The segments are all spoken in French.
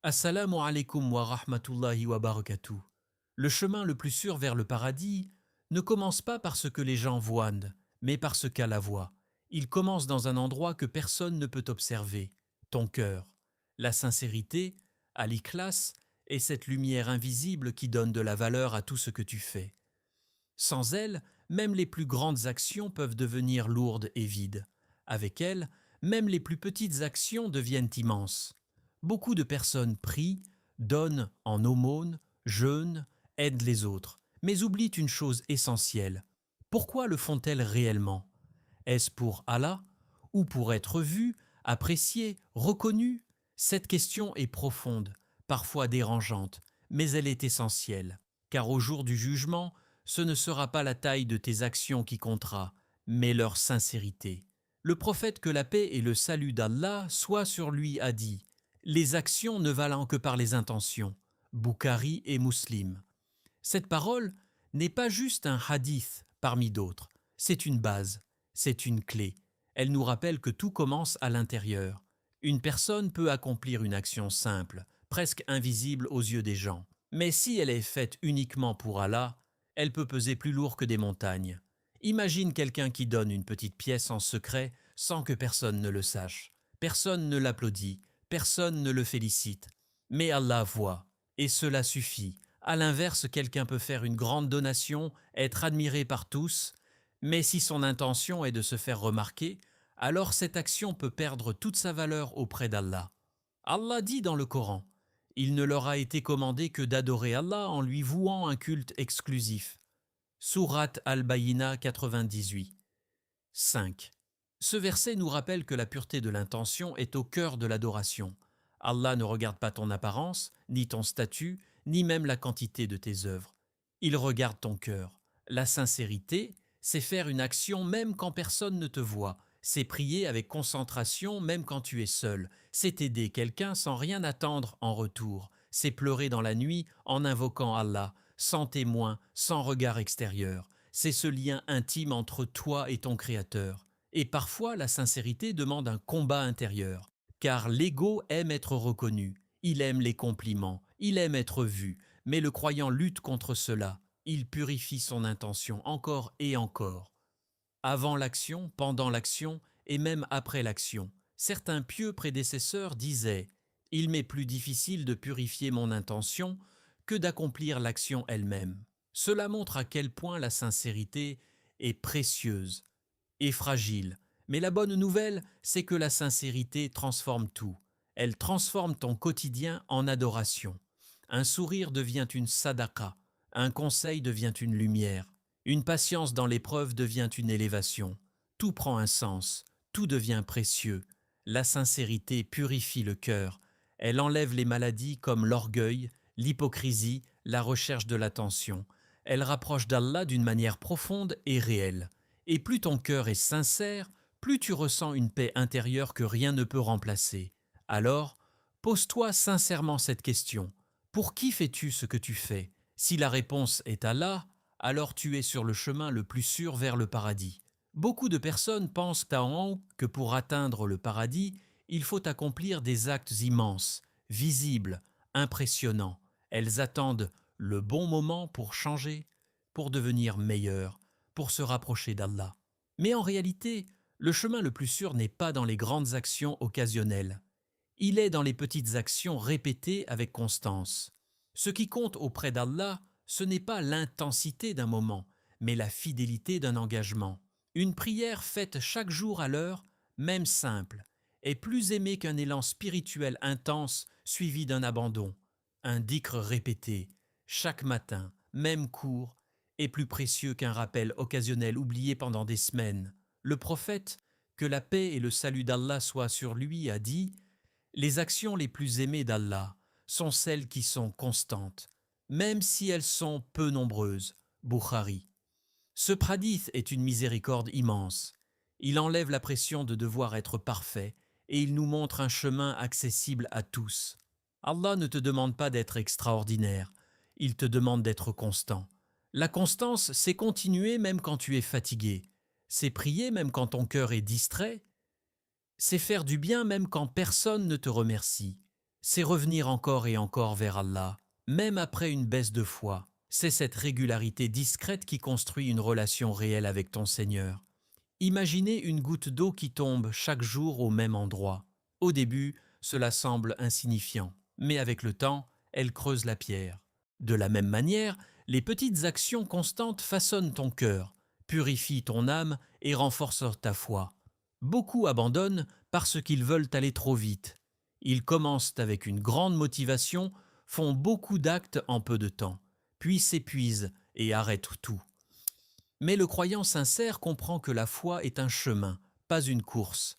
Assalamu alaikum wa rahmatullahi wa barakatuh. Le chemin le plus sûr vers le paradis ne commence pas par ce que les gens voient, mais par ce qu'Allah voit. Il commence dans un endroit que personne ne peut observer, ton cœur. La sincérité, al-ikhlas, est cette lumière invisible qui donne de la valeur à tout ce que tu fais. Sans elle, même les plus grandes actions peuvent devenir lourdes et vides. Avec elle, même les plus petites actions deviennent immenses. Beaucoup de personnes prient, donnent en aumône, jeûnent, aident les autres, mais oublient une chose essentielle. Pourquoi le font-elles réellement? Est-ce pour Allah ou pour être vues, appréciées, reconnues? Cette question est profonde, parfois dérangeante, mais elle est essentielle, car au jour du jugement, ce ne sera pas la taille de tes actions qui comptera, mais leur sincérité. Le prophète, que la paix et le salut d'Allah soient sur lui, a dit: les actions ne valant que par les intentions. Boukhari et Muslim. Cette parole n'est pas juste un hadith parmi d'autres, c'est une base, c'est une clé. Elle nous rappelle que tout commence à l'intérieur. Une personne peut accomplir une action simple, presque invisible aux yeux des gens, mais si elle est faite uniquement pour Allah, elle peut peser plus lourd que des montagnes. Imagine quelqu'un qui donne une petite pièce en secret sans que personne ne le sache. Personne ne l'applaudit, personne ne le félicite. Mais Allah voit, et cela suffit. À l'inverse, quelqu'un peut faire une grande donation, être admiré par tous, mais si son intention est de se faire remarquer, alors cette action peut perdre toute sa valeur auprès d'Allah. Allah dit dans le Coran: il ne leur a été commandé que d'adorer Allah en lui vouant un culte exclusif. Sourate Al-Bayyina 98. 5. Ce verset nous rappelle que la pureté de l'intention est au cœur de l'adoration. Allah ne regarde pas ton apparence, ni ton statut, ni même la quantité de tes œuvres. Il regarde ton cœur. La sincérité, c'est faire une action même quand personne ne te voit. C'est prier avec concentration même quand tu es seul. C'est aider quelqu'un sans rien attendre en retour. C'est pleurer dans la nuit en invoquant Allah, sans témoin, sans regard extérieur. C'est ce lien intime entre toi et ton Créateur. Et parfois, la sincérité demande un combat intérieur, car l'ego aime être reconnu, il aime les compliments, il aime être vu, mais le croyant lutte contre cela, il purifie son intention encore et encore. Avant l'action, pendant l'action et même après l'action, certains pieux prédécesseurs disaient: il m'est plus difficile de purifier mon intention que d'accomplir l'action elle-même. Cela montre à quel point la sincérité est précieuse et fragile. Mais la bonne nouvelle, c'est que la sincérité transforme tout. Elle transforme ton quotidien en adoration. Un sourire devient une sadaqa, un conseil devient une lumière, une patience dans l'épreuve devient une élévation. Tout prend un sens, tout devient précieux. La sincérité purifie le cœur. Elle enlève les maladies comme l'orgueil, l'hypocrisie, la recherche de l'attention. Elle rapproche d'Allah d'une manière profonde et réelle. Et plus ton cœur est sincère, plus tu ressens une paix intérieure que rien ne peut remplacer. Alors, pose-toi sincèrement cette question: pour qui fais-tu ce que tu fais? Si la réponse est Allah, alors tu es sur le chemin le plus sûr vers le paradis. Beaucoup de personnes pensent que pour atteindre le paradis, il faut accomplir des actes immenses, visibles, impressionnants. Elles attendent le bon moment pour changer, pour devenir meilleures, pour se rapprocher d'Allah. Mais en réalité, le chemin le plus sûr n'est pas dans les grandes actions occasionnelles. Il est dans les petites actions répétées avec constance. Ce qui compte auprès d'Allah, ce n'est pas l'intensité d'un moment, mais la fidélité d'un engagement. Une prière faite chaque jour à l'heure, même simple, est plus aimée qu'un élan spirituel intense suivi d'un abandon. Un dhikr répété, chaque matin, même court, est plus précieux qu'un rappel occasionnel oublié pendant des semaines. Le prophète, que la paix et le salut d'Allah soient sur lui, a dit: les actions les plus aimées d'Allah sont celles qui sont constantes, même si elles sont peu nombreuses. Boukhari. Ce pradith est une miséricorde immense. Il enlève la pression de devoir être parfait et il nous montre un chemin accessible à tous. Allah ne te demande pas d'être extraordinaire, il te demande d'être constant. La constance, c'est continuer même quand tu es fatigué, c'est prier même quand ton cœur est distrait, c'est faire du bien même quand personne ne te remercie. C'est revenir encore et encore vers Allah, même après une baisse de foi. C'est cette régularité discrète qui construit une relation réelle avec ton Seigneur. Imaginez une goutte d'eau qui tombe chaque jour au même endroit. Au début, cela semble insignifiant, mais avec le temps, elle creuse la pierre. De la même manière, les petites actions constantes façonnent ton cœur, purifient ton âme et renforcent ta foi. Beaucoup abandonnent parce qu'ils veulent aller trop vite. Ils commencent avec une grande motivation, font beaucoup d'actes en peu de temps, puis s'épuisent et arrêtent tout. Mais le croyant sincère comprend que la foi est un chemin, pas une course.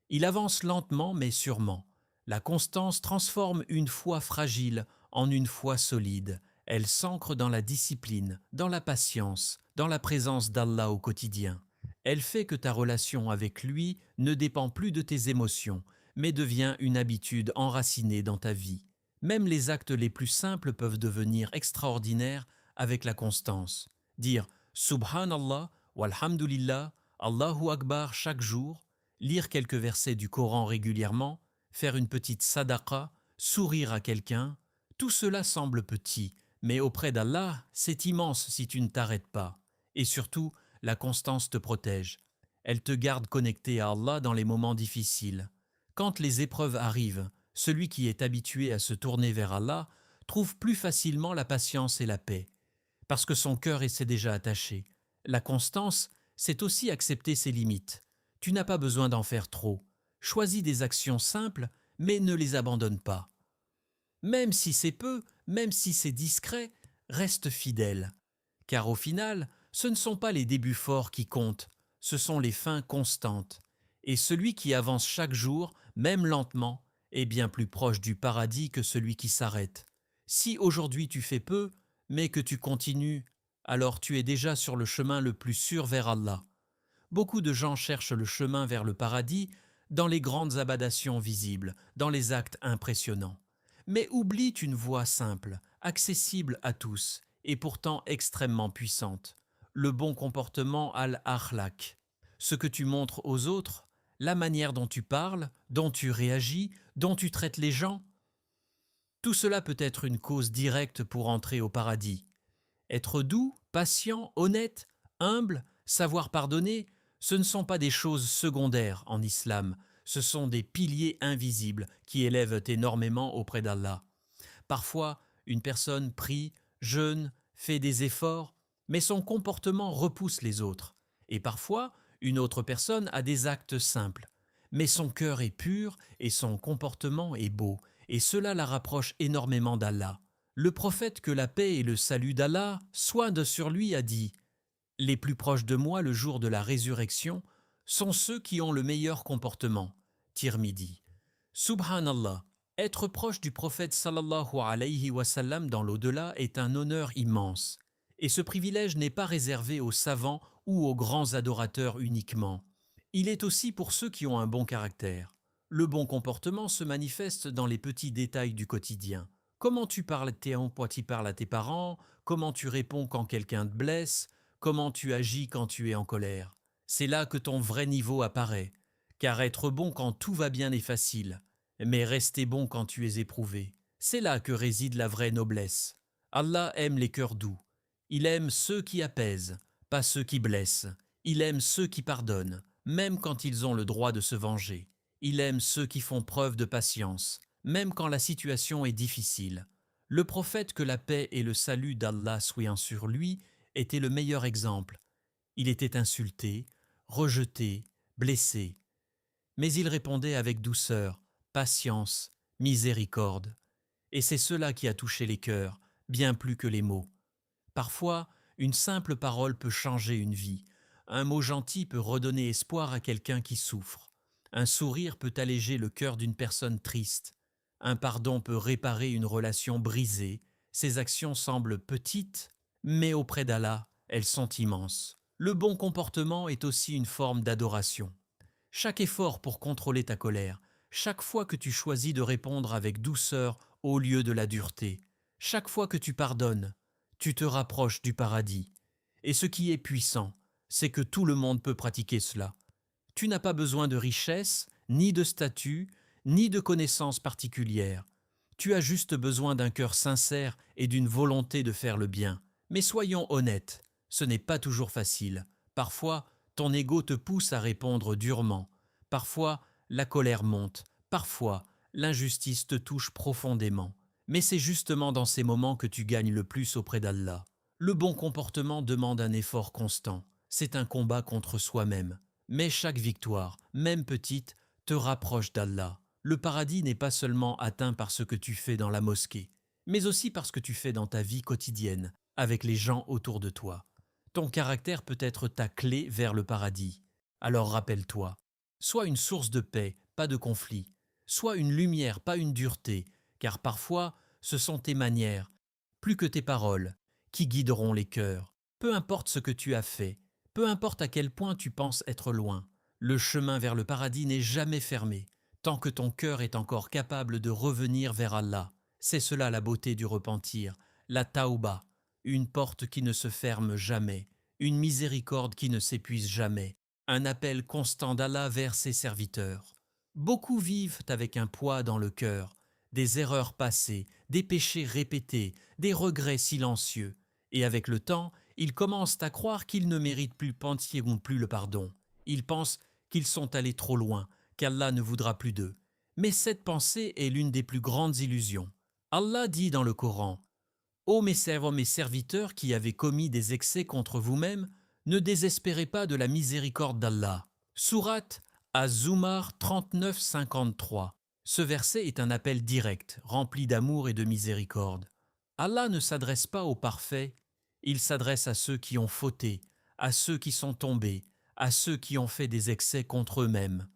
Il avance lentement mais sûrement. La constance transforme une foi fragile en une foi solide. Elle s'ancre dans la discipline, dans la patience, dans la présence d'Allah au quotidien. Elle fait que ta relation avec lui ne dépend plus de tes émotions, mais devient une habitude enracinée dans ta vie. Même les actes les plus simples peuvent devenir extraordinaires avec la constance. Dire Subhanallah, walhamdulillah, Allahu Akbar chaque jour, lire quelques versets du Coran régulièrement, faire une petite sadaqa, sourire à quelqu'un, tout cela semble petit, mais auprès d'Allah, c'est immense si tu ne t'arrêtes pas. Et surtout, la constance te protège. Elle te garde connecté à Allah dans les moments difficiles. Quand les épreuves arrivent, celui qui est habitué à se tourner vers Allah trouve plus facilement la patience et la paix parce que son cœur s'est déjà attaché. La constance, c'est aussi accepter ses limites. Tu n'as pas besoin d'en faire trop. Choisis des actions simples, mais ne les abandonne pas. Même si c'est peu, même si c'est discret, reste fidèle. Car au final, ce ne sont pas les débuts forts qui comptent, ce sont les fins constantes. Et celui qui avance chaque jour, même lentement, est bien plus proche du paradis que celui qui s'arrête. Si aujourd'hui tu fais peu, mais que tu continues, alors tu es déjà sur le chemin le plus sûr vers Allah. Beaucoup de gens cherchent le chemin vers le paradis dans les grandes abadations visibles, dans les actes impressionnants, mais oublient une voie simple, accessible à tous, et pourtant extrêmement puissante. Le bon comportement al-akhlaq. Ce que tu montres aux autres, la manière dont tu parles, dont tu réagis, dont tu traites les gens, tout cela peut être une cause directe pour entrer au paradis. Être doux, patient, honnête, humble, savoir pardonner, ce ne sont pas des choses secondaires en islam, ce sont des piliers invisibles qui élèvent énormément auprès d'Allah. Parfois, une personne prie, jeûne, fait des efforts, mais son comportement repousse les autres. Et parfois, une autre personne a des actes simples, mais son cœur est pur et son comportement est beau, et cela la rapproche énormément d'Allah. Le prophète que la paix et le salut d'Allah soient sur lui a dit « Les plus proches de moi le jour de la résurrection sont ceux qui ont le meilleur comportement. » Tirmidhi. Subhanallah, être proche du prophète sallallahu alayhi wa sallam dans l'au-delà est un honneur immense. Et ce privilège n'est pas réservé aux savants ou aux grands adorateurs uniquement. Il est aussi pour ceux qui ont un bon caractère. Le bon comportement se manifeste dans les petits détails du quotidien. Comment tu parles à tes parents, comment tu réponds quand quelqu'un te blesse, comment tu agis quand tu es en colère. C'est là que ton vrai niveau apparaît, car être bon quand tout va bien est facile, mais rester bon quand tu es éprouvé, c'est là que réside la vraie noblesse. Allah aime les cœurs doux. Il aime ceux qui apaisent, pas ceux qui blessent. Il aime ceux qui pardonnent, même quand ils ont le droit de se venger. Il aime ceux qui font preuve de patience, même quand la situation est difficile. Le prophète que la paix et le salut d'Allah soient sur lui était le meilleur exemple. Il était insulté, rejeté, blessé. Mais il répondait avec douceur, patience, miséricorde. Et c'est cela qui a touché les cœurs, bien plus que les mots. Parfois, une simple parole peut changer une vie. Un mot gentil peut redonner espoir à quelqu'un qui souffre. Un sourire peut alléger le cœur d'une personne triste. Un pardon peut réparer une relation brisée. Ces actions semblent petites, mais auprès d'Allah, elles sont immenses. Le bon comportement est aussi une forme d'adoration. Chaque effort pour contrôler ta colère, chaque fois que tu choisis de répondre avec douceur au lieu de la dureté, chaque fois que tu pardonnes, tu te rapproches du paradis. Et ce qui est puissant, c'est que tout le monde peut pratiquer cela. Tu n'as pas besoin de richesse, ni de statut, ni de connaissances particulières. Tu as juste besoin d'un cœur sincère et d'une volonté de faire le bien. Mais soyons honnêtes, ce n'est pas toujours facile. Parfois, ton ego te pousse à répondre durement. Parfois, la colère monte. Parfois, l'injustice te touche profondément. Mais c'est justement dans ces moments que tu gagnes le plus auprès d'Allah. Le bon comportement demande un effort constant. C'est un combat contre soi-même. Mais chaque victoire, même petite, te rapproche d'Allah. Le paradis n'est pas seulement atteint par ce que tu fais dans la mosquée, mais aussi par ce que tu fais dans ta vie quotidienne, avec les gens autour de toi. Ton caractère peut être ta clé vers le paradis. Alors rappelle-toi, sois une source de paix, pas de conflit. Sois une lumière, pas une dureté, car parfois ce sont tes manières, plus que tes paroles, qui guideront les cœurs. Peu importe ce que tu as fait, peu importe à quel point tu penses être loin, le chemin vers le paradis n'est jamais fermé, tant que ton cœur est encore capable de revenir vers Allah. C'est cela la beauté du repentir, la taouba, une porte qui ne se ferme jamais, une miséricorde qui ne s'épuise jamais, un appel constant d'Allah vers ses serviteurs. Beaucoup vivent avec un poids dans le cœur, des erreurs passées, des péchés répétés, des regrets silencieux, et avec le temps, ils commencent à croire qu'ils ne méritent plus pentier ou plus le pardon. Ils pensent qu'ils sont allés trop loin, qu'Allah ne voudra plus d'eux. Mais cette pensée est l'une des plus grandes illusions. Allah dit dans le Coran: Ô mes serviteurs qui avez commis des excès contre vous-mêmes, ne désespérez pas de la miséricorde d'Allah. Sourate Az-Zumar 39-53. Ce verset est un appel direct, rempli d'amour et de miséricorde. Allah ne s'adresse pas aux parfaits, il s'adresse à ceux qui ont fauté, à ceux qui sont tombés, à ceux qui ont fait des excès contre eux-mêmes.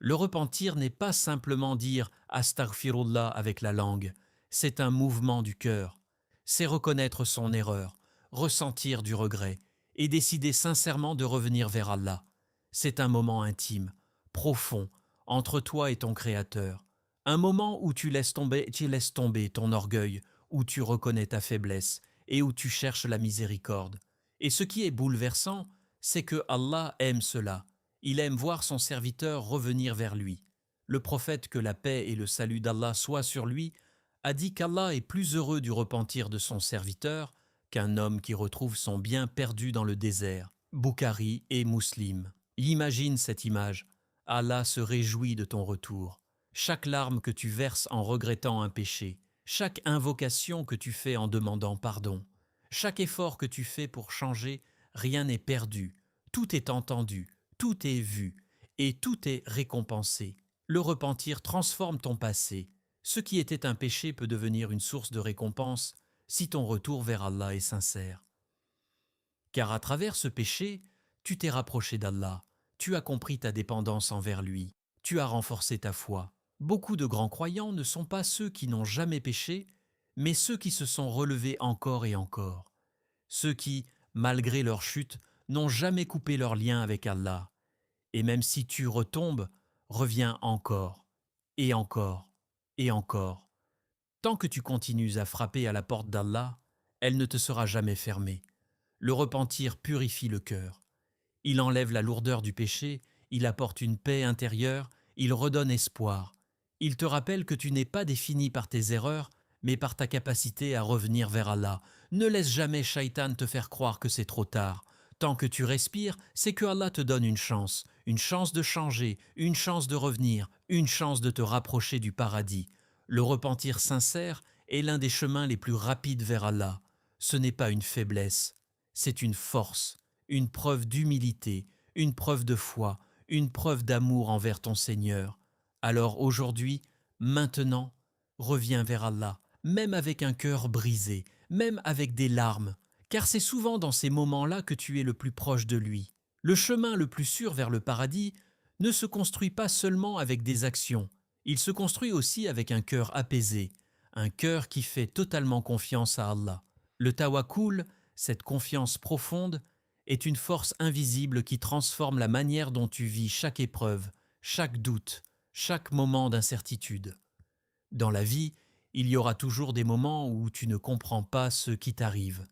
Le repentir n'est pas simplement dire Astaghfirullah avec la langue, c'est un mouvement du cœur. C'est reconnaître son erreur, ressentir du regret et décider sincèrement de revenir vers Allah. C'est un moment intime, profond, entre toi et ton Créateur. Un moment où tu laisses tomber ton orgueil, où tu reconnais ta faiblesse et où tu cherches la miséricorde. Et ce qui est bouleversant, c'est que Allah aime cela. Il aime voir son serviteur revenir vers lui. Le prophète, que la paix et le salut d'Allah soient sur lui, a dit qu'Allah est plus heureux du repentir de son serviteur qu'un homme qui retrouve son bien perdu dans le désert. Boukhari et Muslim. Imagine cette image. Allah se réjouit de ton retour. Chaque larme que tu verses en regrettant un péché, chaque invocation que tu fais en demandant pardon, chaque effort que tu fais pour changer, rien n'est perdu. Tout est entendu, tout est vu et tout est récompensé. Le repentir transforme ton passé. Ce qui était un péché peut devenir une source de récompense si ton retour vers Allah est sincère. Car à travers ce péché, tu t'es rapproché d'Allah, tu as compris ta dépendance envers lui, tu as renforcé ta foi. Beaucoup de grands croyants ne sont pas ceux qui n'ont jamais péché, mais ceux qui se sont relevés encore et encore. Ceux qui, malgré leur chute, n'ont jamais coupé leur lien avec Allah. Et même si tu retombes, reviens encore, et encore, et encore. Tant que tu continues à frapper à la porte d'Allah, elle ne te sera jamais fermée. Le repentir purifie le cœur. Il enlève la lourdeur du péché, il apporte une paix intérieure, il redonne espoir. Il te rappelle que tu n'es pas défini par tes erreurs, mais par ta capacité à revenir vers Allah. Ne laisse jamais Shaitan te faire croire que c'est trop tard. Tant que tu respires, c'est que Allah te donne une chance de changer, une chance de revenir, une chance de te rapprocher du paradis. Le repentir sincère est l'un des chemins les plus rapides vers Allah. Ce n'est pas une faiblesse, c'est une force, une preuve d'humilité, une preuve de foi, une preuve d'amour envers ton Seigneur. Alors aujourd'hui, maintenant, reviens vers Allah, même avec un cœur brisé, même avec des larmes, car c'est souvent dans ces moments-là que tu es le plus proche de lui. Le chemin le plus sûr vers le paradis ne se construit pas seulement avec des actions, il se construit aussi avec un cœur apaisé, un cœur qui fait totalement confiance à Allah. Le tawakkul, cette confiance profonde, est une force invisible qui transforme la manière dont tu vis chaque épreuve, chaque doute, chaque moment d'incertitude. Dans la vie, il y aura toujours des moments où tu ne comprends pas ce qui t'arrive.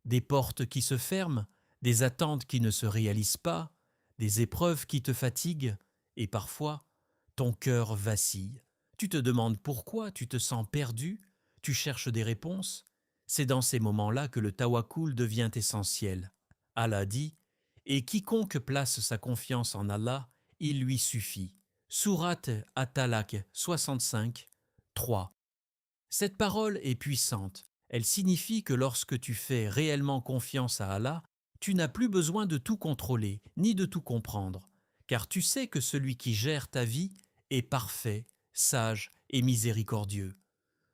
Des portes qui se ferment, des attentes qui ne se réalisent pas, des épreuves qui te fatiguent, et parfois, ton cœur vacille. Tu te demandes pourquoi, tu te sens perdu, tu cherches des réponses. C'est dans ces moments-là que le tawakkul devient essentiel. Allah dit « Et quiconque place sa confiance en Allah, il lui suffit ». Sourate At-Talaq 65, 3. Cette parole est puissante. Elle signifie que lorsque tu fais réellement confiance à Allah, tu n'as plus besoin de tout contrôler, ni de tout comprendre, car tu sais que celui qui gère ta vie est parfait, sage et miséricordieux.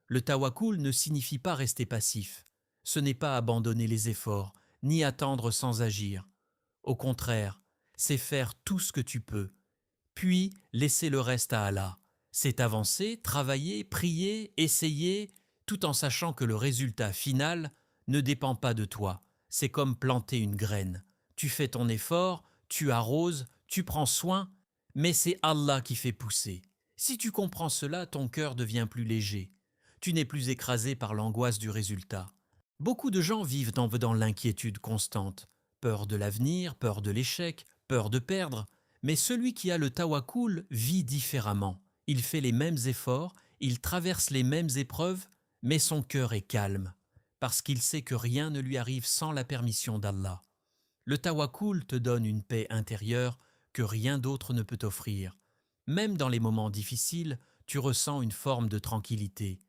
Le tawakkul ne signifie pas rester passif. Ce n'est pas abandonner les efforts, ni attendre sans agir. Au contraire, c'est faire tout ce que tu peux, puis laisser le reste à Allah. C'est avancer, travailler, prier, essayer, tout en sachant que le résultat final ne dépend pas de toi. C'est comme planter une graine. Tu fais ton effort, tu arroses, tu prends soin, mais c'est Allah qui fait pousser. Si tu comprends cela, ton cœur devient plus léger. Tu n'es plus écrasé par l'angoisse du résultat. Beaucoup de gens vivent dans l'inquiétude constante. Peur de l'avenir, peur de l'échec, peur de perdre. Mais celui qui a le tawakkul vit différemment. Il fait les mêmes efforts, il traverse les mêmes épreuves, mais son cœur est calme, parce qu'il sait que rien ne lui arrive sans la permission d'Allah. Le tawakkul te donne une paix intérieure que rien d'autre ne peut offrir. Même dans les moments difficiles, tu ressens une forme de tranquillité.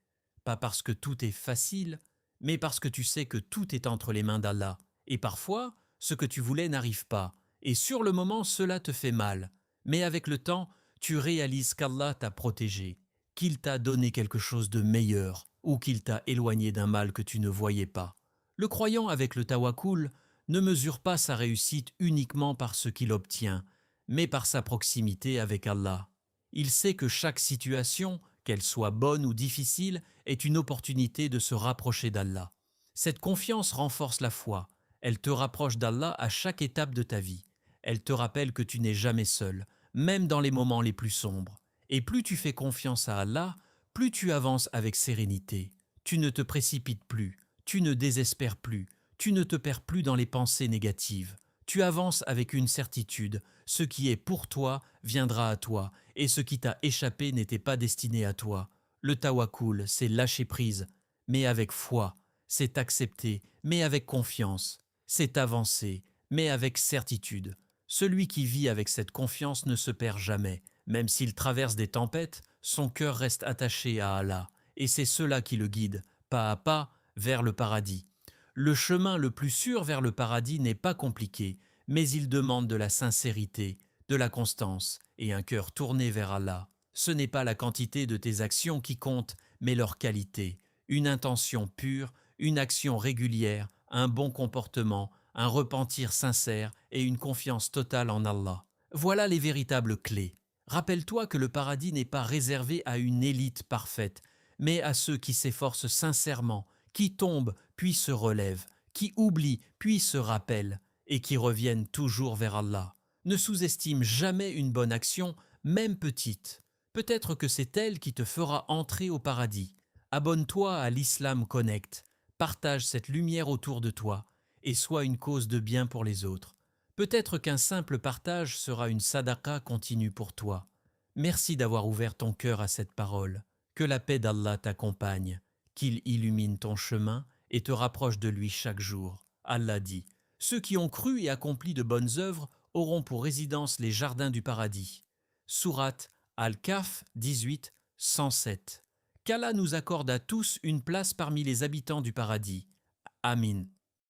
Pas parce que tout est facile, mais parce que tu sais que tout est entre les mains d'Allah. Et parfois, ce que tu voulais n'arrive pas. Et sur le moment, cela te fait mal. Mais avec le temps, tu réalises qu'Allah t'a protégé, qu'il t'a donné quelque chose de meilleur, ou qu'il t'a éloigné d'un mal que tu ne voyais pas. Le croyant avec le tawakkul ne mesure pas sa réussite uniquement par ce qu'il obtient, mais par sa proximité avec Allah. Il sait que chaque situation, qu'elle soit bonne ou difficile, est une opportunité de se rapprocher d'Allah. Cette confiance renforce la foi. Elle te rapproche d'Allah à chaque étape de ta vie. Elle te rappelle que tu n'es jamais seul, même dans les moments les plus sombres. Et plus tu fais confiance à Allah, plus tu avances avec sérénité. Tu ne te précipites plus, tu ne désespères plus, tu ne te perds plus dans les pensées négatives. Tu avances avec une certitude, ce qui est pour toi viendra à toi, et ce qui t'a échappé n'était pas destiné à toi. Le tawakkul, c'est lâcher prise, mais avec foi, c'est accepter, mais avec confiance, c'est avancer, mais avec certitude. Celui qui vit avec cette confiance ne se perd jamais. Même s'il traverse des tempêtes, son cœur reste attaché à Allah, et c'est cela qui le guide, pas à pas, vers le paradis. Le chemin le plus sûr vers le paradis n'est pas compliqué, mais il demande de la sincérité, de la constance et un cœur tourné vers Allah. Ce n'est pas la quantité de tes actions qui compte, mais leur qualité. Une intention pure, une action régulière, un bon comportement, un repentir sincère et une confiance totale en Allah. Voilà les véritables clés. Rappelle-toi que le paradis n'est pas réservé à une élite parfaite, mais à ceux qui s'efforcent sincèrement, qui tombent puis se relèvent, qui oublient puis se rappellent, et qui reviennent toujours vers Allah. Ne sous-estime jamais une bonne action, même petite. Peut-être que c'est elle qui te fera entrer au paradis. Abonne-toi à l'Islam Connect, partage cette lumière autour de toi, et sois une cause de bien pour les autres. Peut-être qu'un simple partage sera une sadaqa continue pour toi. Merci d'avoir ouvert ton cœur à cette parole. Que la paix d'Allah t'accompagne, qu'il illumine ton chemin et te rapproche de lui chaque jour. Allah dit, « Ceux qui ont cru et accompli de bonnes œuvres auront pour résidence les jardins du paradis. » Sourate Al-Kahf 18, 107. Qu'Allah nous accorde à tous une place parmi les habitants du paradis. Amin.